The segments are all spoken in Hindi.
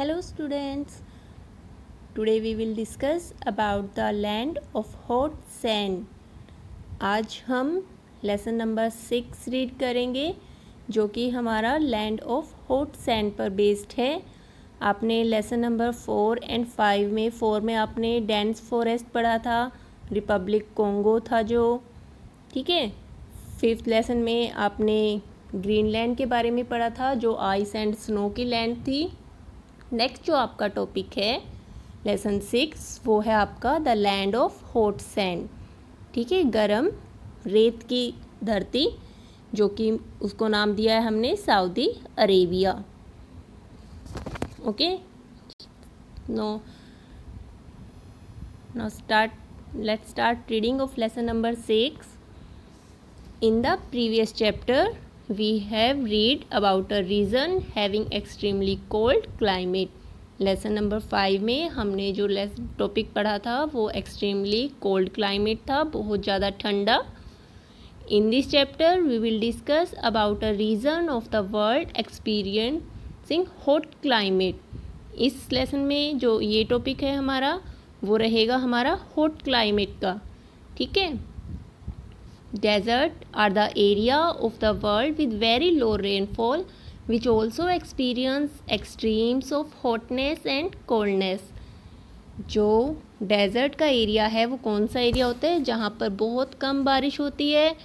Hello students. Today we will discuss about the land of hot sand. आज हम लेसन नंबर 6 रीड करेंगे जो कि हमारा लैंड ऑफ हॉट सैंड पर बेस्ड है। आपने लेसन नंबर 4 एंड 5 में 4 में आपने डेंस फॉरेस्ट पढ़ा था, रिपब्लिक कॉन्गो था जो, ठीक है। 5th लेसन में आपने ग्रीनलैंड के बारे में पढ़ा था जो आइस एंड स्नो की लैंड थी। नेक्स्ट जो आपका टॉपिक है लेसन 6 वो है आपका the land of hot sand, ठीक है, गरम रेत की धरती, जो कि उसको नाम दिया है हमने Saudi Arabia. Okay, now let's start reading of lesson number 6. In the previous chapter we have read about a region having extremely cold climate. Lesson number 5 में हमने जो टॉपिक पढ़ा था वो एक्सट्रीमली कोल्ड क्लाइमेट था, बहुत ज़्यादा ठंडा। In this chapter we will discuss about a region of the world experiencing hot climate. इस लेसन में जो ये टॉपिक है हमारा वो रहेगा हमारा हॉट क्लाइमेट का, ठीक है। Desert are the area of the world with very low rainfall which also experience extremes of hotness and coldness. जो डेज़र्ट का एरिया है वो कौन सा एरिया होता है जहाँ पर बहुत कम बारिश होती है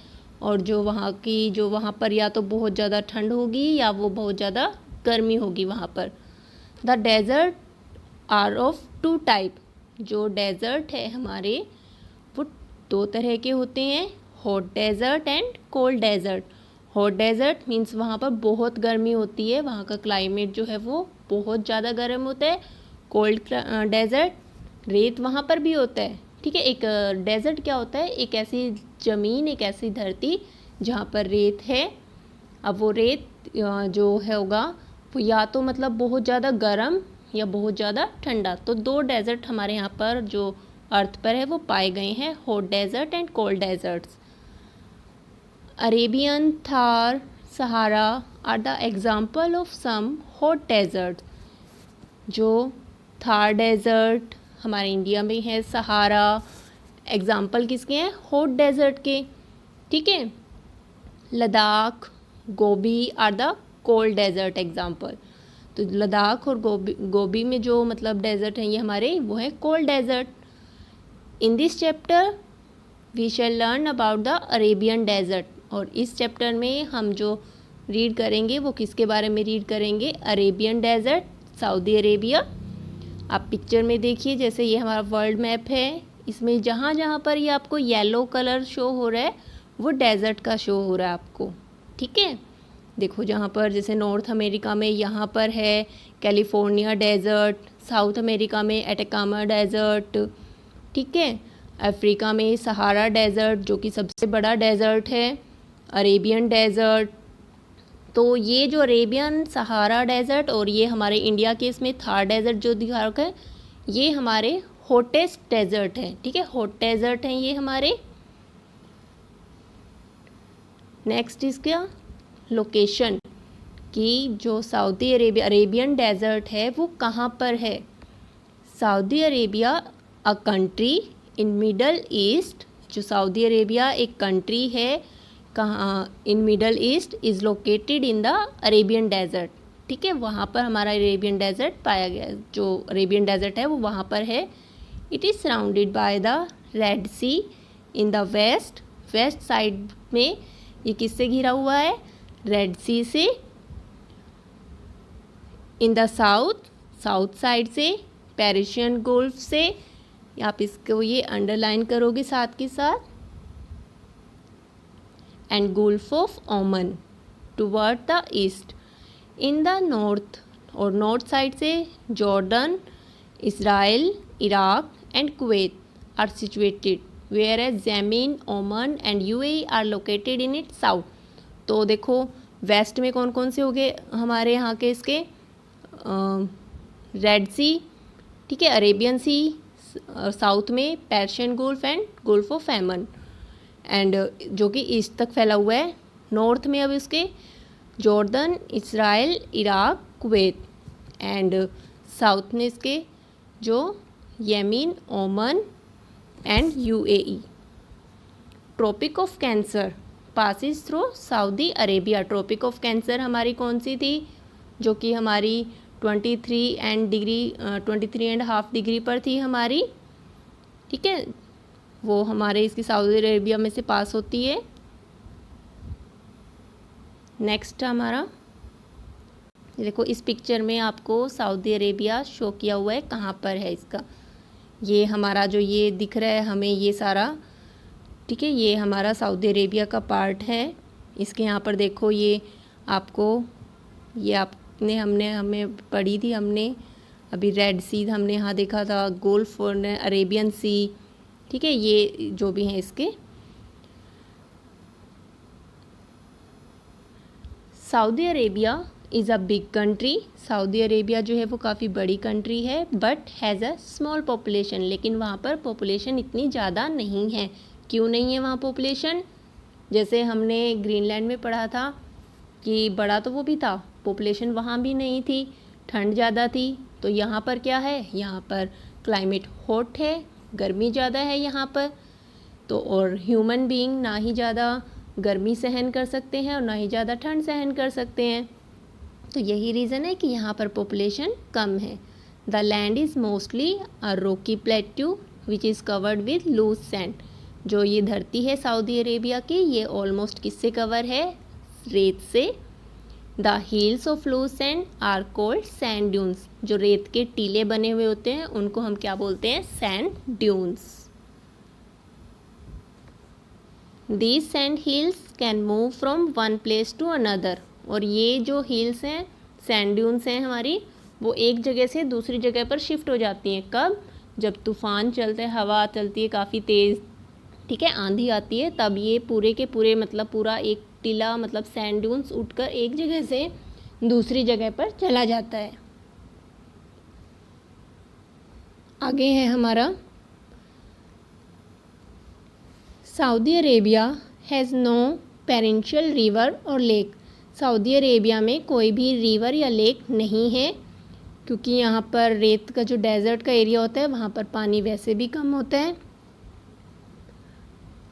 और जो वहाँ पर या तो बहुत ज़्यादा ठंड होगी या वो बहुत ज़्यादा गर्मी होगी वहाँ पर। The desert are of 2 type. जो डेज़र्ट है हमारे वो 2 तरह के होते हैं, hot desert and cold desert. Hot desert means वहाँ पर बहुत गर्मी होती है, वहाँ का क्लाइमेट जो है वो बहुत ज़्यादा गर्म होता है। कोल्ड डेज़र्ट रेत वहाँ पर भी होता है, ठीक है। एक डेज़र्ट क्या होता है, एक ऐसी ज़मीन, एक ऐसी धरती जहाँ पर रेत है। अब वो रेत जो है होगा वो या तो मतलब बहुत ज़्यादा गर्म या बहुत ज़्यादा ठंडा। तो 2 डेज़र्ट हमारे यहाँ पर जो अर्थ पर है वो पाए गए हैं, hot desert and cold deserts. Arabian, Thar, Sahara are the example of some hot deserts. जो थार डेज़र्ट हमारे इंडिया में है, सहारा एग्ज़ाम्पल किसके हैं, हॉट डेज़र्ट के, ठीक है। Ladakh, Gobi are the cold desert example. तो लद्दाख और गोबी में जो मतलब डेज़र्ट हैं ये हमारे वो है cold desert. In this chapter we shall learn about the Arabian desert. और इस चैप्टर में हम जो रीड करेंगे वो किसके बारे में रीड करेंगे, अरेबियन डेज़र्ट, सऊदी अरेबिया। आप पिक्चर में देखिए, जैसे ये हमारा वर्ल्ड मैप है, इसमें जहाँ जहाँ पर ये आपको येलो कलर शो हो रहा है वो डेज़र्ट का शो हो रहा है आपको, ठीक है। देखो जहाँ पर जैसे नॉर्थ अमेरिका में यहाँ पर है कैलिफोर्निया डेज़र्ट, साउथ अमेरिका में एटाकामा डेज़र्ट, ठीक है। अफ्रीका में सहारा डेज़र्ट जो कि सबसे बड़ा डेज़र्ट है, अरेबियन डेज़र्ट। तो ये जो अरेबियन, सहारा डेज़र्ट और ये हमारे इंडिया के इसमें थार डेज़र्ट जो दिखा रखा है ये हमारे हॉटेस्ट डेज़र्ट है, ठीक है, हॉट डेज़र्ट हैं ये हमारे। नेक्स्ट इसका लोकेशन कि जो सऊदी अरेबिया अरेबियन डेज़र्ट है वो कहाँ पर है। Saudi Arabia a country in Middle East. जो सऊदी अरेबिया एक कंट्री है कहाँ, in Middle East, is located in the Arabian desert, ठीक है। वहाँ पर हमारा अरेबियन डेज़र्ट पाया गया, जो अरेबियन डेज़र्ट है वो वहाँ पर है। It is surrounded by the Red Sea in the west. West side में ये किससे घिरा हुआ है, रेड सी से। In the south, south side से पेरिशियन गल्फ से। आप इसको ये अंडरलाइन करोगे साथ के साथ। And Gulf of Oman toward the east. In the north, और नॉर्थ साइड से Jordan, Israel, Iraq and Kuwait are situated, whereas Yemen, Oman and UAE are located in it south. तो देखो वेस्ट में कौन कौन से हो गए हमारे यहाँ के इसके, रेड सी, ठीक है, अरेबियन सी, साउथ में Persian gulf and Gulf of ओमन, एंड जो कि ईस्ट तक फैला हुआ है। नॉर्थ में अब इसके Jordan, Israel, Iraq, Kuwait, and south में इसके जो Yemen, Oman and UAE. Tropic of Cancer passes through Saudi Arabia. Tropic of Cancer हमारी कौन सी थी, जो कि हमारी 23.5 डिग्री पर थी हमारी, ठीक है, वो हमारे इसकी सऊदी अरेबिया में से पास होती है। नेक्स्ट हमारा देखो, इस पिक्चर में आपको सऊदी अरेबिया शो किया हुआ है, कहाँ पर है इसका। ये हमारा जो ये दिख रहा है हमें ये सारा, ठीक है, ये हमारा सऊदी अरेबिया का पार्ट है। इसके यहाँ पर देखो ये आपको, ये आपने हमें पढ़ी थी हमने अभी, रेड सी हमने यहाँ देखा था, गोल्फ और अरेबियन सी, ठीक है, ये जो भी हैं इसके। Saudi Arabia is a big country. Saudi Arabia जो है वो काफ़ी बड़ी कंट्री है, but has a small population. लेकिन वहाँ पर पॉपुलेशन इतनी ज़्यादा नहीं है। क्यों नहीं है वहाँ पॉपुलेशन? जैसे हमने ग्रीनलैंड में पढ़ा था कि बड़ा तो वो भी था, पॉपुलेशन वहाँ भी नहीं थी, ठंड ज़्यादा थी। तो यहाँ पर क्या है, यहाँ पर क्लाइमेट हॉट है, गर्मी ज़्यादा है यहाँ पर। तो और ह्यूमन बीइंग ना ही ज़्यादा गर्मी सहन कर सकते हैं और ना ही ज़्यादा ठंड सहन कर सकते हैं। तो यही रीज़न है कि यहाँ पर पॉपुलेशन कम है। The land is mostly a rocky plateau which is covered with loose sand. जो ये धरती है सऊदी अरेबिया की, ये ऑलमोस्ट किससे कवर है, रेत से। The hills of loose sand are called sand dunes. जो रेत के टीले बने हुए होते हैं उनको हम क्या बोलते हैं, sand dunes. These sand hills can move from one place to another। और ये जो हिल्स हैं, सैंड ड्यून्स हैं हमारी, वो एक जगह से दूसरी जगह पर शिफ्ट हो जाती हैं। कब? जब तूफ़ान चलते हैं, हवा चलती है काफ़ी तेज़, ठीक है, आंधी आती है, तब ये पूरे के पूरे मतलब पूरा एक टीला मतलब सैंड ड्यून्स उठकर एक जगह से दूसरी जगह पर चला जाता है। आगे है हमारा, Saudi Arabia has no perennial river और लेक। सऊदी अरेबिया में कोई भी रिवर या लेक नहीं है, क्योंकि यहाँ पर रेत का जो डेजर्ट का एरिया होता है वहाँ पर पानी वैसे भी कम होता है।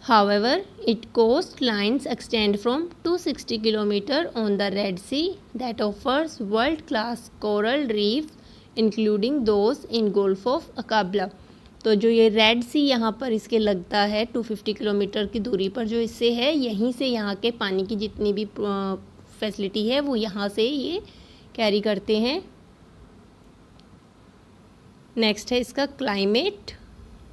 However, its coastlines extend from 260 kilometers on the Red Sea that offers world-class coral reefs, including those in Gulf of Aqaba। तो जो ये रेड सी यहाँ पर इसके लगता है 250 किलोमीटर की दूरी पर जो इससे है, यहीं से यहाँ के पानी की जितनी भी फैसिलिटी है वो यहाँ से ये कैरी करते हैं। नेक्स्ट है इसका क्लाइमेट,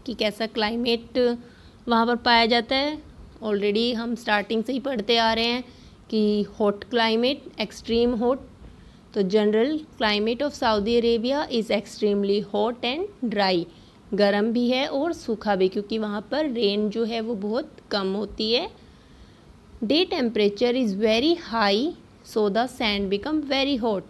कि कैसा क्लाइमेट वहाँ पर पाया जाता है। ऑलरेडी हम स्टार्टिंग से ही पढ़ते आ रहे हैं कि हॉट क्लाइमेट, एक्सट्रीम हॉट। तो general climate of Saudi Arabia is extremely hot and dry. गर्म भी है और सूखा भी, क्योंकि वहाँ पर रेन जो है वो बहुत कम होती है। Day temperature is very high so the sand become very hot.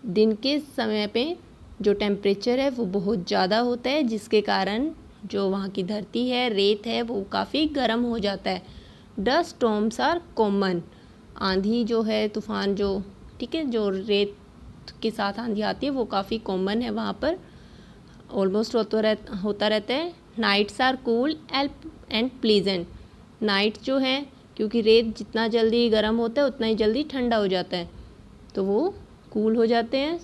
दिन के समय पे जो टेम्परेचर है वो बहुत ज़्यादा होता है, जिसके कारण जो वहाँ की धरती है, रेत है, वो काफ़ी गर्म हो जाता है। Dust storms are common. आंधी जो है, तूफ़ान जो, ठीक है, जो रेत के साथ आंधी आती है वो काफ़ी कॉमन है वहाँ पर, ऑलमोस्ट होता रहता है। Nights are cool and pleasant. Night जो है, क्योंकि रेत जितना जल्दी गर्म होता है उतना ही जल्दी ठंडा हो जाता है, तो वो कूल हो जाते हैं।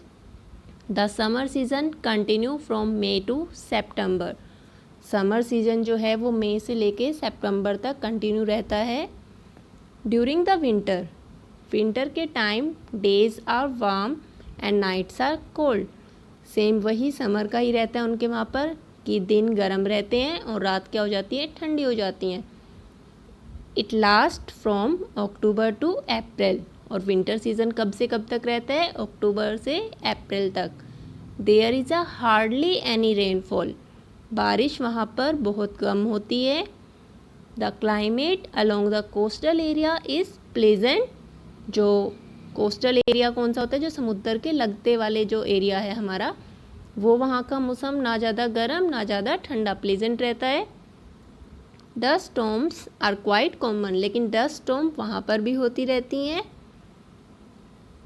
The summer season continue from May to September. Summer season जो है वो मई से लेके सितंबर तक कंटिन्यू रहता है। ड्यूरिंग द विंटर, विंटर के time days are warm and nights are cold. Same वही समर का ही रहता है उनके वहाँ पर, कि दिन गर्म रहते हैं और रात क्या हो जाती है, ठंडी हो जाती हैं। It last from October to April. और विंटर सीज़न कब से कब तक रहता है, अक्टूबर से अप्रैल तक। There is a hardly any rainfall. बारिश वहाँ पर बहुत कम होती है। The climate along the coastal area is pleasant. जो कोस्टल एरिया कौन सा होता है, जो समुद्र के लगते वाले जो एरिया है हमारा, वो वहाँ का मौसम ना ज़्यादा गर्म ना ज़्यादा ठंडा, प्लेजेंट रहता है। Dust storms are quite common. लेकिन डस्ट स्टॉर्म वहाँ पर भी होती रहती हैं।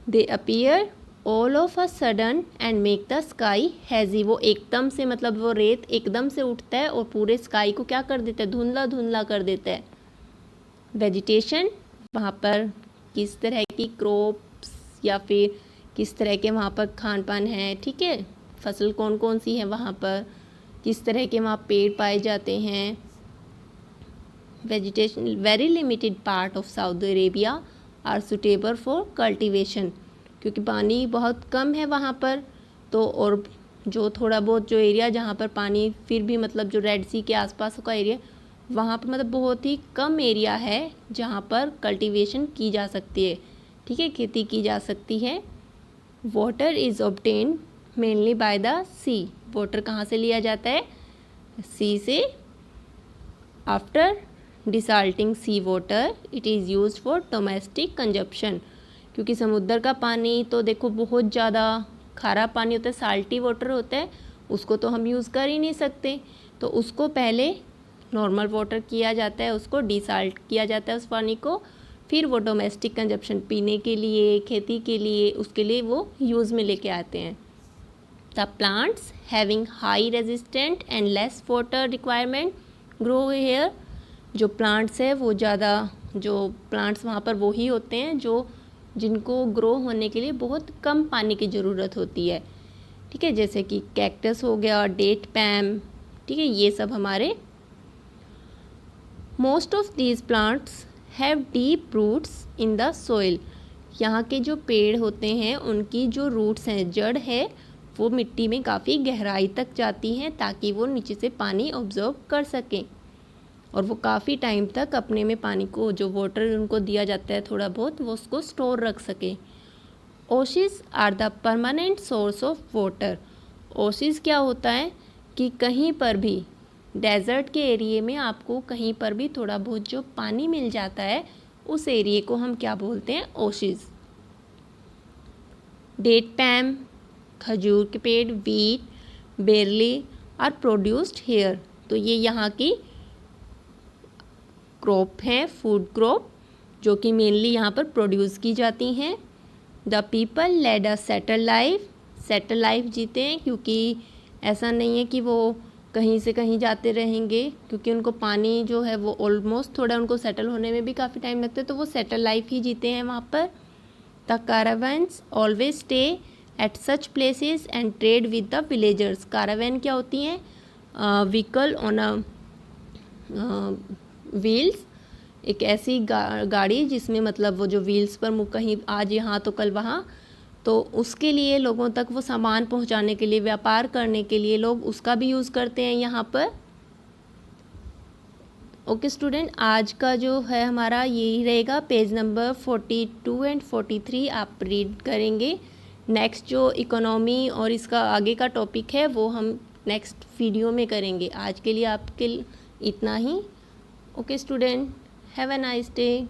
They appear all of a sudden and make the sky hazy, वो एकदम से मतलब वो रेत एकदम से उठता है और पूरे स्काई को क्या कर देता है, धुंधला धुंधला कर देता है। वेजिटेशन, वहाँ पर किस तरह की क्रॉप्स या फिर किस तरह के वहाँ पर खान पान है, ठीक है, फसल कौन कौन सी है वहाँ पर, किस तरह के वहाँ पेड़ पाए जाते हैं। Vegetation, very limited part of Saudi Arabia are suitable for cultivation, क्योंकि पानी बहुत कम है वहाँ पर, तो और जो थोड़ा बहुत जो एरिया जहाँ पर पानी फिर भी मतलब जो रेड सी के आसपास का एरिया, वहाँ पर मतलब बहुत ही कम एरिया है जहाँ पर कल्टीवेशन की जा सकती है, ठीक है, खेती की जा सकती है। Water is obtain mainly by the sea, water कहाँ से लिया जाता है, सी से। After desalting sea water it is use for domestic consumption, क्योंकि समुद्र का पानी तो देखो बहुत ज़्यादा खारा पानी होता है, साल्टी वाटर होता है, उसको तो हम यूज़ कर ही नहीं सकते, तो उसको पहले नॉर्मल वाटर किया जाता है, उसको डिसाल्ट किया जाता है उस पानी को, फिर वो डोमेस्टिक कंजप्शन पीने के लिए, खेती के लिए, उसके लिए वो यूज़ में लेके आते हैं। The plants having high resistant and less water requirement grow here, जो प्लांट्स है वो ज़्यादा, जो प्लांट्स वहाँ पर वो ही होते हैं जो जिनको ग्रो होने के लिए बहुत कम पानी की ज़रूरत होती है, ठीक है, जैसे कि कैक्टस हो गया, डेट पैम, ठीक है, ये सब हमारे। Most of these plants have deep roots in the soil, यहाँ के जो पेड़ होते हैं उनकी जो रूट्स हैं, जड़ है, वो मिट्टी में काफ़ी गहराई तक जाती हैं ताकि वो नीचे से पानी ऑब्जर्व कर सकें और वो काफ़ी टाइम तक अपने में पानी को, जो वाटर उनको दिया जाता है थोड़ा बहुत, वो उसको स्टोर रख सके। Oases are the permanent source of water, oases क्या होता है कि कहीं पर भी डेजर्ट के एरिए में आपको कहीं पर भी थोड़ा बहुत जो पानी मिल जाता है उस एरिए को हम क्या बोलते हैं, ओशिस। डेट पैम, खजूर के पेड़, wheat, barley are produced here, तो ये यहाँ की क्रॉप हैं, फूड क्रॉप, जो कि मेनली यहाँ पर प्रोड्यूस की जाती हैं। The people led a settle life, settle life जीते हैं, क्योंकि ऐसा नहीं है कि वो कहीं से कहीं जाते रहेंगे, क्योंकि उनको पानी जो है वो ऑलमोस्ट थोड़ा उनको सेटल होने में भी काफ़ी टाइम लगता है, तो वो सेटल लाइफ ही जीते हैं वहाँ पर। The caravans always stay at such places and trade with the villagers, caravan क्या होती हैं, व्हीकल ऑन अ व्हील्स, एक ऐसी गाड़ी जिसमें मतलब वो जो व्हील्स पर कहीं आज यहाँ तो कल वहाँ, तो उसके लिए लोगों तक वो सामान पहुँचाने के लिए, व्यापार करने के लिए लोग उसका भी यूज़ करते हैं यहाँ पर। ओके स्टूडेंट, आज का जो है हमारा यही रहेगा, पेज नंबर 42 एंड 43 आप रीड करेंगे। नेक्स्ट जो इकोनॉमी और इसका आगे का टॉपिक है वो हम नेक्स्ट वीडियो में करेंगे। आज के लिए आपके इतना ही। Okay student, have a nice day.